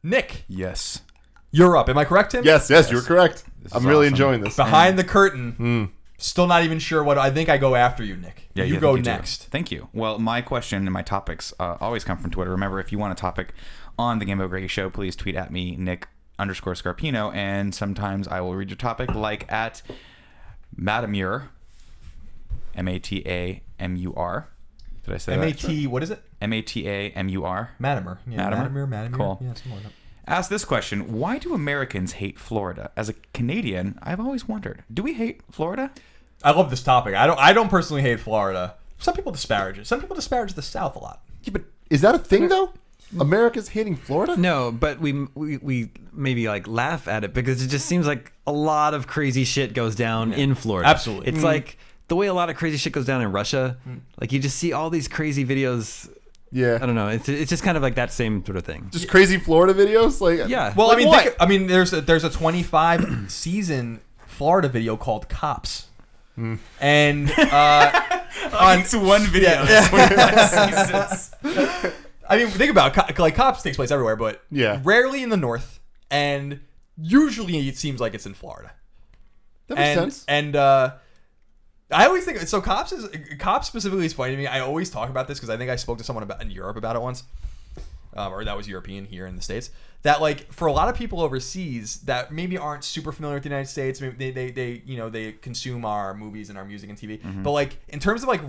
Nick. Yes. You're up. Am I correct, Tim? Yes, you're correct. I'm really enjoying this. Behind the curtain. Still not even sure what. I think I go after you, Nick. Yeah, you go next. Thank you. Well, my question and my topics always come from Twitter. Remember, if you want a topic on the GameOverGreggy show, please tweet at me, Nick_Scarpino, and sometimes I will read your topic, like at Matamur, Matamur. Did I say that? M-A-T, what is it? Matamur. Matamer. Yeah, Matamer. Cool. Yeah, something like that. Ask this question: why do Americans hate Florida? As a Canadian, I've always wondered: do we hate Florida? I love this topic. I don't personally hate Florida. Some people disparage it. Some people disparage the South a lot. Yeah, but is that a thing though? America's hating Florida? No, but we maybe like laugh at it because it just seems like a lot of crazy shit goes down in Florida. Absolutely. It's like the way a lot of crazy shit goes down in Russia. Like you just see all these crazy videos. Yeah. I don't know. It's just kind of like that same sort of thing. Just crazy Florida videos? Like Yeah. Well, like I mean, there's a 25 season Florida video called Cops. And It's one video. Yeah. I mean, think about it. Like Cops takes place everywhere, but rarely in the north, and usually it seems like it's in Florida. That makes sense. And I always think so. Cops specifically is funny to me. I always talk about this because I think I spoke to someone in Europe about it once, or that was European here in the States. That like for a lot of people overseas that maybe aren't super familiar with the United States, maybe they consume our movies and our music and TV. But like in terms of like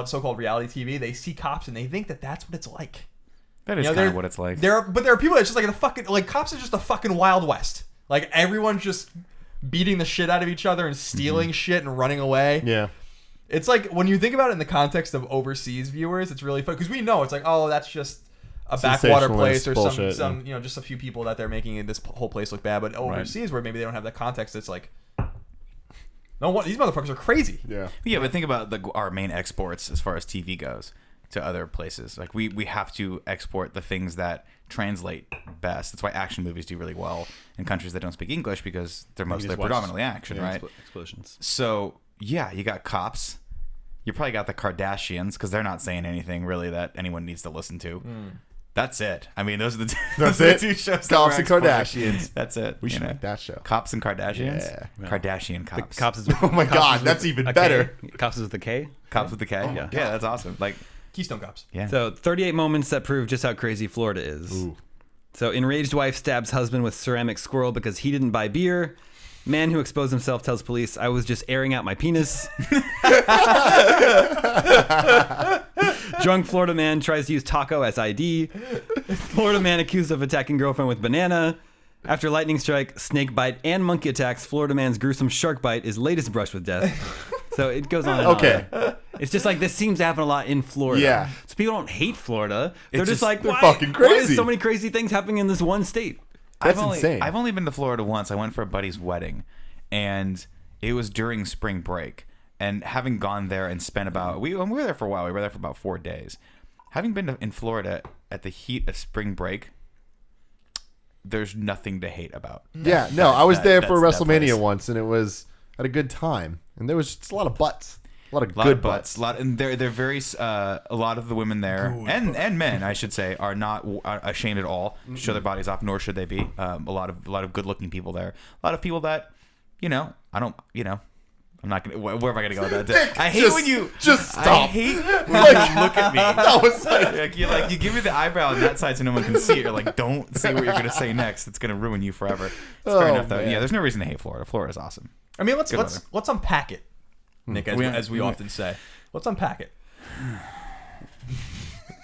so-called reality TV, they see Cops and they think that that's what it's like. That is kind of what it's like. But there are people that's just like the fucking like Cops is just the fucking Wild West. Like everyone's just beating the shit out of each other and stealing shit and running away. Yeah. It's like when you think about it in the context of overseas viewers, it's really fun because we know it's like, oh, that's just a backwater place or bullshit, some just a few people that they're making this whole place look bad. But overseas where maybe they don't have that context, it's like, no, what these motherfuckers are crazy. Yeah. Yeah, but think about our main exports as far as TV goes to other places. Like we have to export the things that translate best. That's why action movies do really well in countries that don't speak English because they're predominantly action, right? Explosions. So yeah, you got Cops. You probably got the Kardashians because they're not saying anything really that anyone needs to listen to. That's it. I mean, those are the two shows. Cops and Kardashians. That's it. We should make that show. Cops and Kardashians. Yeah. Kardashian Cops. Cops is Oh my God, that's even better. Cops is with the K. Cops with the K. Yeah. Yeah, that's awesome. Like Keystone Cops. Yeah. So 38 moments that prove just how crazy Florida is. Ooh. So enraged wife stabs husband with ceramic squirrel because he didn't buy beer. Man who exposed himself tells police, I was just airing out my penis. Drunk Florida man tries to use taco as ID. Florida man accused of attacking girlfriend with banana. After lightning strike, snake bite, and monkey attacks, Florida man's gruesome shark bite is latest brush with death. So it goes on and on. It's just like this seems to happen a lot in Florida. Yeah. So people don't hate Florida. They're just like, they're why, fucking crazy. Why is so many crazy things happening in this one state? That's insane. I've only been to Florida once. I went for a buddy's wedding, and it was during spring break. And having gone there and spent we were there for a while. We were there for about 4 days. Having been in Florida at the heat of spring break, there's nothing to hate about. Yeah, no, I was there for that's WrestleMania once, and it was at a good time. And there was just a lot of butts. A lot of good butts. And they're very a lot of the women there and men, I should say, are not ashamed at all to show their bodies off, nor should they be. A lot of good looking people there. A lot of people that, I'm not gonna. Where am I gonna go with that? I hate when you just stop. I hate when you look at me. That was like you give me the eyebrow on that side so no one can see it. You're like, don't say what you're gonna say next. It's gonna ruin you forever. It's fair enough though. Man. Yeah, there's no reason to hate Florida. Florida's awesome. I mean, let's unpack it, Nick, as we often say. Let's unpack it.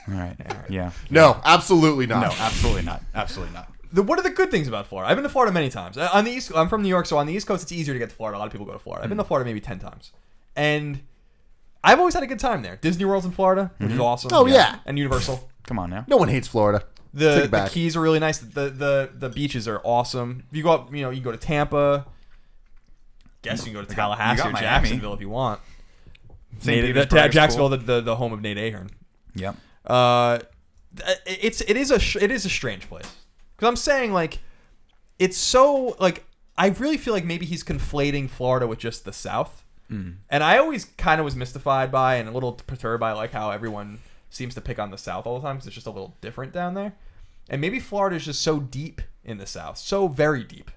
All right. Yeah. No, absolutely not. No, absolutely not. Absolutely not. What are the good things about Florida? I've been to Florida many times. On the East, I'm from New York, so on the East Coast, it's easier to get to Florida. A lot of people go to Florida. I've been to Florida maybe 10 times. And I've always had a good time there. Disney World's in Florida, which is awesome. Oh, yeah. And Universal. Come on now. No one hates Florida. The Keys are really nice. The beaches are awesome. If you go up, you can go to Tampa. Guess you can go to Tallahassee or Jacksonville if you want. Jacksonville, the home of Nate Ahern. Yep. It is a strange place. Because I'm saying, like, it's so, like, I really feel like maybe he's conflating Florida with just the South. And I always kind of was mystified by and a little perturbed by, like, how everyone seems to pick on the South all the time because it's just a little different down there. And maybe Florida is just so deep in the South, so very deep.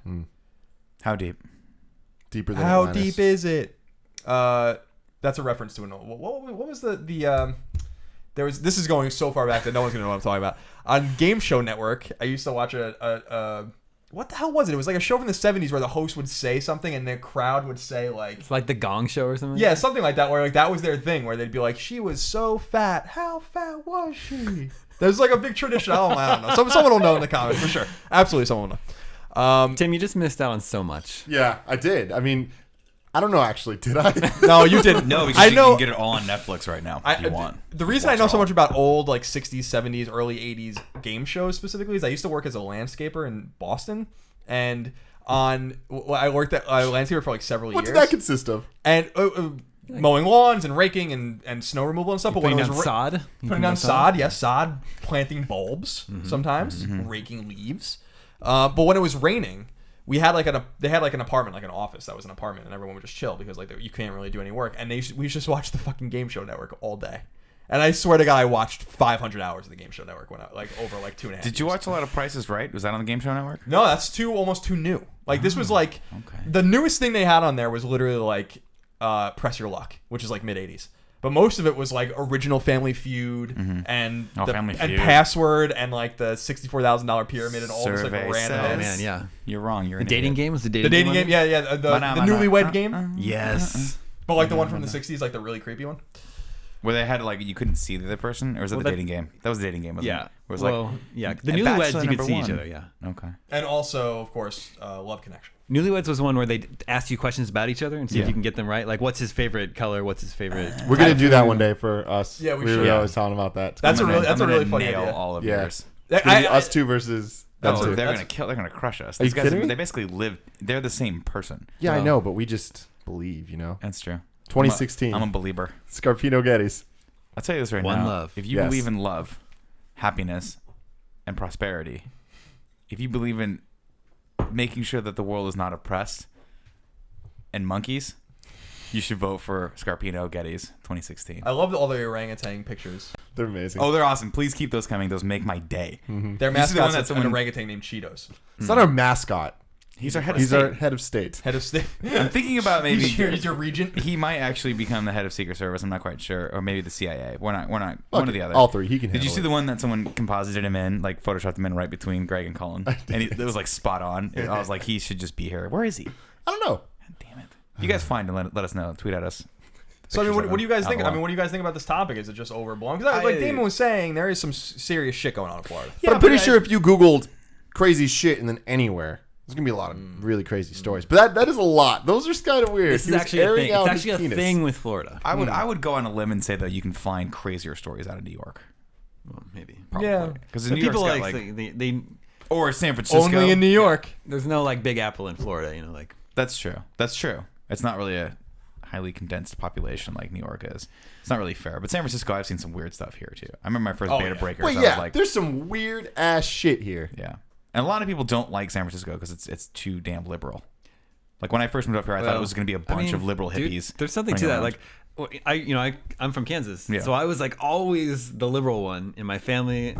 How deep? Deeper than How Atlantis. deep is it? That's a reference to an old. What was the there was. This is going so far back that no one's gonna know what I'm talking about. On Game Show Network, I used to watch a what the hell was it? It was like a show from the 70s where the host would say something and the crowd would say like... It's like the Gong Show or something? Yeah, something like that, where like that was their thing, where they'd be like, she was so fat. How fat was she? There's like a big tradition. I don't know. Someone will know in the comments for sure. Absolutely, someone will know. Tim, you just missed out on so much. Yeah, I did. I mean, I don't know actually. Did I? No, you didn't. No, because I you know. can get it all on Netflix right now if you want. The reason I know so much about old like 60s, 70s, early 80s game shows specifically is I used to work as a landscaper in Boston, and I worked at a landscaper for like several What years. did that consist of? And mowing lawns and raking and snow removal and stuff. But when Putting it down was sod? putting down sod, yes, sod, planting bulbs sometimes, raking leaves. But when it was raining, we had they had like an apartment, like an office that was an apartment, and everyone would just chill because like you can't really do any work. And we just watched the fucking Game Show Network all day. And I swear to God, I watched 500 hours of the Game Show Network when I over 2.5 years. Did you watch a lot of Price is Right? Was that on the Game Show Network? No, that's almost too new. Like this was like the newest thing they had on there was literally like Press Your Luck, which is like mid 80s. But most of it was like original Family Feud and Family and Feud. Password and like the $64,000 pyramid and all this like Survey random. says- Oh, man, yeah. You're wrong. You're The an dating idiot. game was the The dating game, yeah, the newlywed game, Yes. but like the one from the 60s, like the really creepy one. Where they had like you couldn't see the other person, or was it Well, the that- dating game? That was the dating game, wasn't Yeah. it? Where it was well, like, yeah. The and Newlyweds, Bachelor you could see #1. each other, yeah. Okay. And also, of course, Love Connection. Newlyweds was one where they asked you questions about each other and see if Yeah. you can get them right. Like, what's his favorite color? What's his favorite... We're gonna do that one day for us. Yeah, we were should. always talking about that. That's I'm a gonna really funny nail idea. all of Yeah. yours. It's gonna be I- us two versus them Oh, two. they're That's- gonna kill. They're gonna crush us. Are you These guys, kidding me? they basically live. They're the same person. Yeah, I Well- know, but we just believe, you know. That's true. 2016. I'm a believer. Scarpino Gettys. I'll tell you this right One now. love. If you Yes. believe in love, happiness, and prosperity, if you believe in making sure that the world is not oppressed and monkeys, you should vote for Scarpino Gettys 2016. I love all the orangutan pictures. They're amazing. Oh, they're awesome. Please keep those coming. Those make my day. Their You see the one mascot's that's an someone- orangutan named Cheetos. It's not our mascot. He's our head of He's state. our head of state. Head of state. I'm thinking about maybe he's your regent. he might actually become the head of Secret Service. I'm not quite sure, or maybe the CIA. We're not. One or the other. All three. He can. Did you handle see it. the one that someone composited him in, like photoshopped him in right between Greg and Colin? And it was like spot on. I was like, he should just be here. Where is he? I don't know. God damn it! You guys find and let us know. Tweet at us. So I mean, what do you guys think? I Outlaw. mean, what do you guys think about this topic? Is it just overblown? Because like Damon was saying, there is some serious shit going on in Florida. But I'm pretty sure if you Googled crazy shit and then anywhere, there's gonna be a lot of really crazy stories. But that is a lot. Those are kind of weird. This He is was actually a airing thing. out It's his actually a penis. thing with Florida. I would go on a limb and say that you can find crazier stories out of New York. Well, maybe. Yeah. Because But New York's people got like, like they or San Francisco. Only in New York. there's no like Big Apple in Florida, you know, like That's true. That's true. It's not really a highly condensed population like New York is. It's not really fair. But San Francisco, I've seen some weird stuff here too. I remember my first Oh, beta yeah. breakers. Wait, I yeah. was like, There's some weird ass shit here. yeah. And a lot of people don't like San Francisco because it's too damn liberal. Like when I first moved up here, I thought it was going to be a bunch of liberal dude, hippies. there's something to running that. around. Like, I'm from Kansas, Yeah. so I was like always the liberal one in my family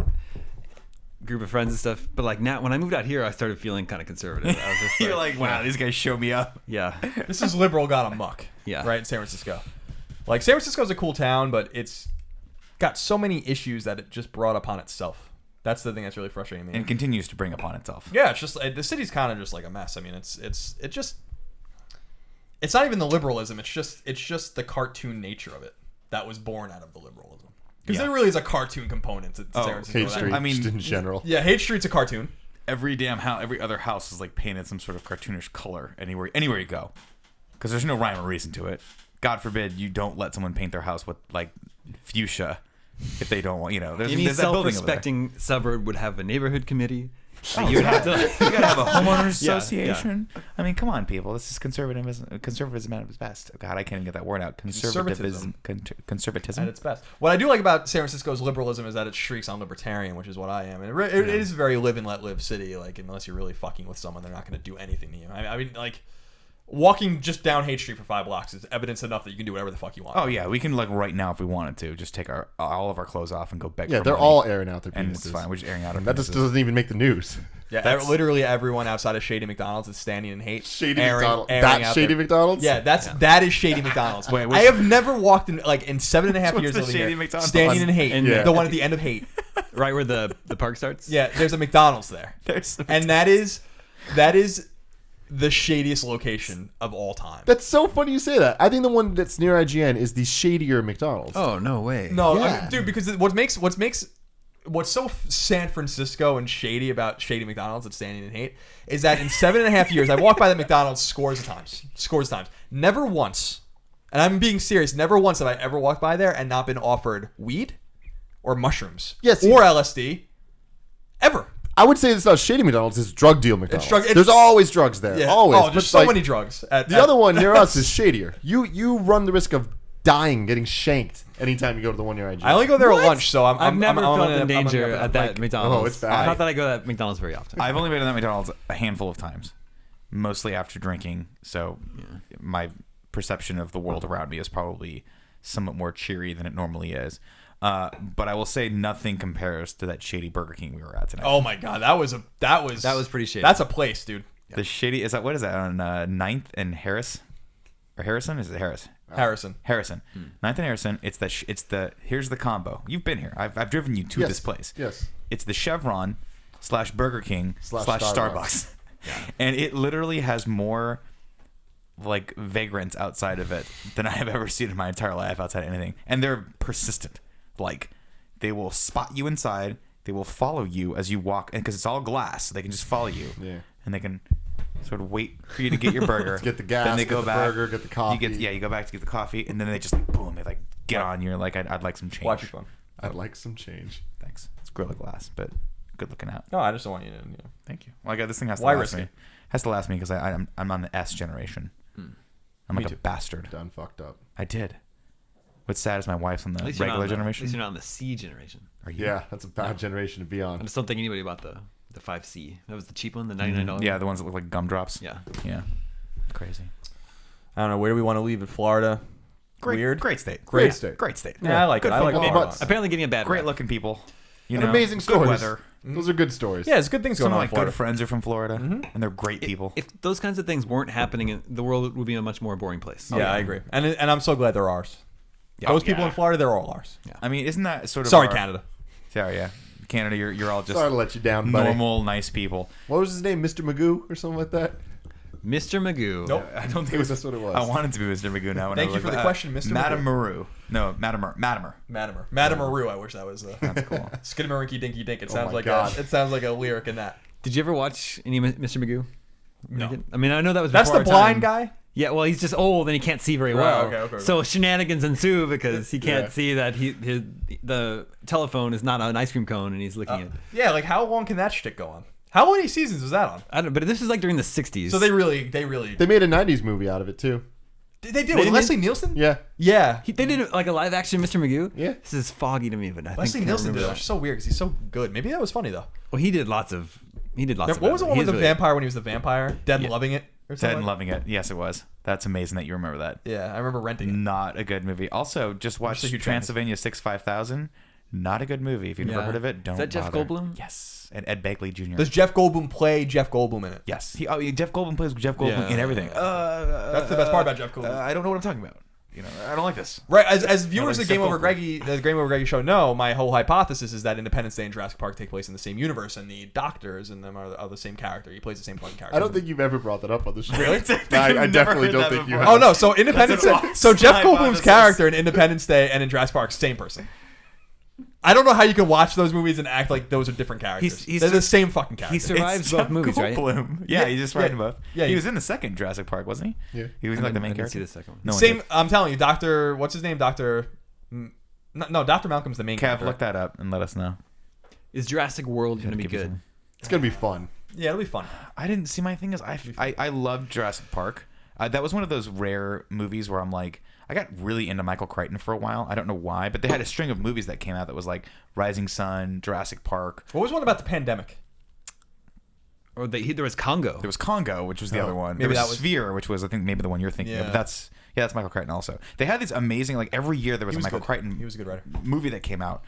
group of friends and stuff. But like now, when I moved out here, I started feeling kind of conservative. I was just You're like, wow, these guys show me up. yeah, This is liberal got amok. Yeah. Right in San Francisco. Like San Francisco's a cool town, but it's got so many issues that it just brought upon itself. That's the thing that's really frustrating me. And continues to bring upon itself. Yeah, it's just the city's kind of just like a mess. I mean, it's not even the liberalism. It's just the cartoon nature of it that was born out of the liberalism. Because Yeah. there really is a cartoon component to San Francisco. Hate Street, I mean- just in general. Yeah, Hate Street's a cartoon. Every damn house, every other house is like painted some sort of cartoonish color anywhere you go. Because there's no rhyme or reason to it. God forbid you don't let someone paint their house with like fuchsia if they don't want, there's, any there's that building over there. self-respecting suburb would have a neighborhood committee. You have to. You gotta have a homeowners Yeah, association. I mean, come on, people. This is conservatism at its best. God, I can't even get that word out. Conservatism. At Conservatism. its best. What I do like about San Francisco's liberalism is that it shrieks on libertarian, which is what I am. And it is a very live and let live city. Like, unless you're really fucking with someone, they're not going to do anything to you. I mean, like, walking just down Haight Street for 5 blocks is evidence enough that you can do whatever the fuck you want. Oh yeah, we can like right now if we wanted to just take all of our clothes off and go beg. Yeah, for they're money. all airing out their penises. And it's fine. We're just airing out our That just penises. doesn't even make the news. Yeah, literally everyone outside of Shady McDonald's is standing in hate. Shady airing, McDonald's. airing That's out Shady their- McDonald's? Yeah, that is Shady McDonald's. Wait, I have never walked in like in 7.5 What's years the living Shady here, McDonald's? standing in hate. And Yeah. The one at the end of hate. Right where the park starts. Yeah, there's a McDonald's there, There's and that is the shadiest location of all time. That's so funny you say that. I think the one that's near IGN is the shadier McDonald's. Oh no way. No, I Yeah. mean, dude, because what's so San Francisco and shady about Shady McDonald's that's standing in hate is that in 7.5 years, I walked by the McDonald's scores of times. Never once, and I'm being serious, never once have I ever walked by there and not been offered weed or mushrooms Yes. or LSD. Ever. I would say it's not shady McDonald's, it's drug deal McDonald's. it's- There's always drugs there. Yeah. Always. Oh, But, there's so like, many drugs. The other one near us is shadier. You run the risk of dying, getting shanked anytime you go to the one near IGN. I only go there at lunch, so I've never felt I'm in gonna danger get at that McDonald's. Oh, it's bad. Not that I go to that McDonald's very often. I've only been to that McDonald's a handful of times, mostly after drinking. So my perception of the world around me is probably somewhat more cheery than it normally is. But I will say nothing compares to that shady Burger King we were at tonight. Oh my god, that was pretty shady. That's a place, dude. The shady is that what is that on 9th and Harris or Harrison? Is it Harris? Harrison. 9th and Harrison. It's the here's the combo. You've been here. I've driven you to Yes. this place. Yes. It's the Chevron / Burger King / Slash Starbucks. And it literally has more like vagrants outside of it than I have ever seen in my entire life outside of anything. And they're persistent. Like they will spot you inside. They will follow you as you walk, and because it's all glass, so they can just follow you. Yeah. And they can sort of wait for you to get your burger. Get the gas, Then they get go the back. burger, get the coffee. You go back to get the coffee, and then they just like boom. They like get on you. You're like, I'd like some change. Watch your phone. I'd like some change. Thanks. It's Gorilla Glass, but good looking out. No, I just don't want you to. Thank you. Well, I got this thing has to Why last risk me. it? Has to last me because I'm on the S generation. I'm like too. a bastard. Done fucked up. I did. What's sad is my wife's on the At least you're not regular on the- At generation. least you're not on the C generation. Are you? Yeah, that's a bad generation to be I on. just don't think anybody about the 5C. That was the cheap one, the $99. Yeah, the ones that look like gumdrops. Yeah. Yeah. Crazy. I don't know. Where do we want to leave it? Florida. Weird. Great state. Great state. Great state. Yeah, I like it. I like football. Florida. Butts. Apparently getting a bad Great rep. looking people. You And know, amazing good stories. weather. Those are good stories. Yeah, it's good things Some going of on my in Florida. good friends are from Florida, and they're great people. If those kinds of things weren't happening, the world would be a much more boring place. Yeah, I agree. And I'm so glad they're ours. Those people in Florida, they're all ours. I mean, isn't that sort of Sorry, our- Canada. Sorry, yeah. Canada, you're all just Sorry to let you down, buddy. normal, nice people. What was his name? Mr. Magoo or something like that? Mr. Magoo. Nope. I don't think That's what it was. I wanted to be Mr. Magoo now. When Thank I you was for like, the question, Mr. Madame Magoo. Maru. No, Matimer. Madamaroo. I wish that was. That's cool. Skidamarinky dinky dink. It sounds my like God. it sounds like a lyric in that. Did you ever watch any Mr. Magoo? No. I mean, I know that was That's before the our blind time. guy. Yeah, well, he's just old and he can't see very Right, well. okay. So shenanigans ensue because he can't Yeah. see that the telephone is not an ice cream cone and he's looking at. Yeah, like how long can that shtick go on? How many seasons was that on? I don't. But this is like during the '60s. So they really. They made a 90s movie out of it, too. They did with did? Leslie Nielsen. Yeah. Yeah. They did like a live action Mr. Magoo. Yeah. This is foggy to me, but I Leslie think I Nielsen remember did it. that. Which is so weird because he's so good. Maybe that was funny though. Well, he did lots of. What was the one with the vampire when he was the vampire? Dead and Loving It. Or Dead something and like Loving It. Yes, it was. That's amazing that you remember that. that? Yeah, I remember renting it. Not a good movie. Also, just watch a huge fan. Transylvania 65000. Not a good movie. If you've never Yeah. heard of it, don't Is that Jeff bother. Goldblum? Yes. And Ed Begley Jr. Does Jeff Goldblum play Jeff Goldblum in it? Yes. Jeff Goldblum plays Jeff Goldblum Yeah. in everything. That's the best part about Jeff Goldblum. I don't know what I'm talking about. You know, I don't like this. Right, as viewers like of Game Jeff Over Greggy, the Game Over Greggy show know, my whole hypothesis is that Independence Day and Jurassic Park take place in the same universe, and the doctors and them are the same character. He plays the same fucking character. I don't think you've ever brought that up on the show. Really? I definitely don't think you have. Oh no! So Independence Day. That's an So Jeff awesome Goldblum's hypothesis. character in Independence Day and in Jurassic Park, same person. I don't know how you can watch those movies and act like those are different characters. He's- They're the same fucking character. He survives It's both Jeff movies, right? Goldblum. Yeah, he just ran both. yeah, he he- was in the second Jurassic Park, wasn't he? Yeah. He was like the main I didn't character. see the second one. No one Same. did. I'm telling you, Doctor. What's his name? Doctor. No, Dr. Malcolm's the main Kev, character. look that up and let us know. Is Jurassic World going to be Give me good? some- It's going to be fun. Yeah, it'll be fun. I didn't see. My thing is, I loved Jurassic Park. That was one of those rare movies where I'm like, I got really into Michael Crichton for a while. I don't know why, but they had a string of movies that came out that was like Rising Sun, Jurassic Park. What was one about the pandemic? Or there was Congo. There was Congo, which was the other one. There maybe was that was- Sphere, which was I think maybe the one you're thinking of. Yeah. But that's Michael Crichton also. They had these amazing every year there was a Michael good. Crichton He was a good writer. movie that came out.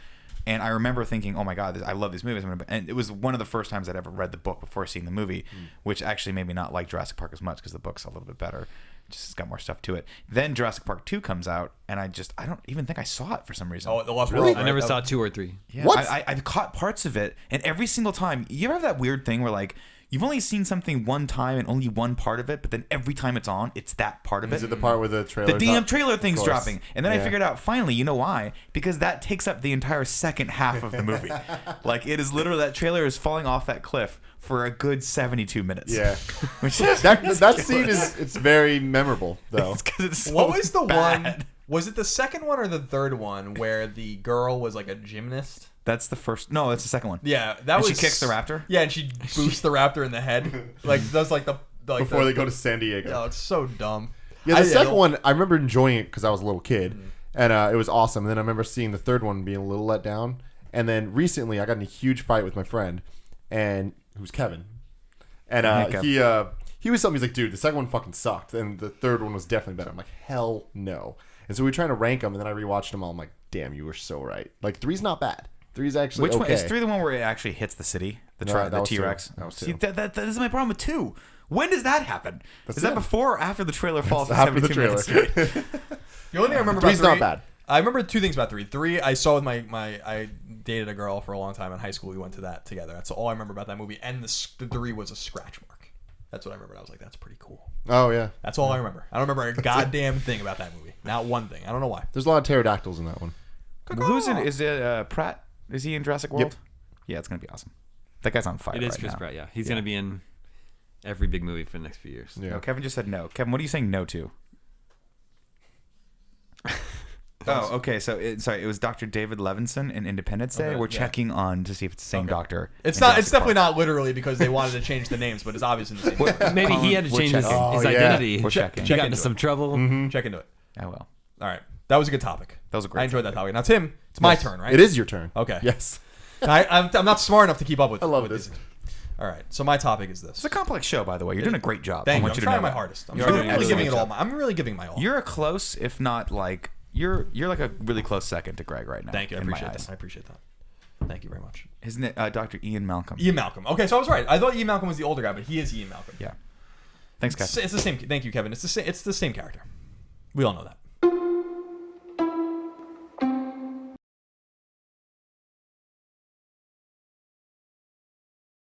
And I remember thinking, oh my God, I love these movies. And it was one of the first times I'd ever read the book before seeing the movie, which actually made me not like Jurassic Park as much because the book's a little bit better. Just it's got more stuff to it. Then Jurassic Park 2 comes out, and I don't even think I saw it for some reason. Oh, the Lost Really? World. I never right? saw 2 or 3. Yeah, What? I've caught parts of it, and every single time, you ever have that weird thing where you've only seen something one time and only one part of it, but then every time it's on, it's that part of it. Is it the part where the trailer? The damn trailer thing's course. dropping, and then I Yeah. figured out finally, you know why? Because that takes up the entire second half of the movie. It is literally that trailer is falling off that cliff for a good 72 minutes. Yeah. Which is That scene it's very memorable though. it's 'cause it's so What was the bad. one? Was it the second one or the third one where the girl was like a gymnast? That's the first. No, that's the second one. Yeah, that And was. she kicks the raptor? Yeah, and she boosts the raptor in the head. Does the Before they go to San Diego. Oh, it's so dumb. Yeah, the second one, I remember enjoying it because I was a little kid, and it was awesome. And then I remember seeing the third one being a little let down. And then recently, I got in a huge fight with my friend, and who's Kevin, and he was telling me, he's like, dude, the second one fucking sucked, and the third one was definitely better. I'm like, hell no. And so we were trying to rank them, and then I rewatched them all. I'm like, damn, you were so right. 3's not bad. 3's actually Which okay. one is 3 the one where it actually hits the city? The No, that was T-Rex. 2. That was 2. See, that is my problem with 2. When does that happen? Is that it. before or after the trailer falls? For After the 72 trailer. minutes? The only thing I remember 3's about 3, not bad. I remember 2 things about 3. 3, I saw with I dated a girl for a long time in high school. We went to that together. That's all I remember about that movie. And the 3 was a scratch mark. That's what I remember. I was like, that's pretty cool. Oh yeah. That's all I remember. I don't remember a goddamn thing about that movie. Not one thing. I don't know why. There's a lot of pterodactyls in that one. Who's in? Is it Pratt? Is he in Jurassic World? Yep. Yeah, it's gonna be awesome. That guy's on fire. It is right Chris now. Pratt, yeah. He's going to be in every big movie for the next few years. Yeah. No, Kevin just said no. Kevin, what are you saying no to? Oh, okay. So, it was Dr. David Levinson in Independence Day. Okay, We're yeah. checking on to see if it's the same doctor. It's in not. Jurassic It's definitely Park. not literally because they wanted to change the names, but it's obviously the same. name. Maybe he had to We're change his checking. Oh, yeah. identity. We're checking. He Check got into into some it. trouble. Check into it. Oh well. All right, that was a good topic. That was a great I enjoyed topic. that topic. Now, Tim, it's my turn, right? It is your turn. Okay. Yes. I'm not smart enough to keep up with. I love with this. these. All right, so my topic is this. It's a complex show, by the way. You're doing a great job. Thank I you. want I'm you to trying know my that. hardest. I'm You're really, doing a really giving good it all. job. I'm really giving my all. You're a close, if not you're like a really close second to Greg right now. Thank you. I in my appreciate eyes. that. I appreciate that. Thank you very much. Isn't it Dr. Ian Malcolm? Ian Malcolm. Okay, so I was right. I thought Ian Malcolm was the older guy, but he is Ian Malcolm. Yeah. Thanks, guys. It's the same. Thank you, Kevin. It's the same character. We all know that.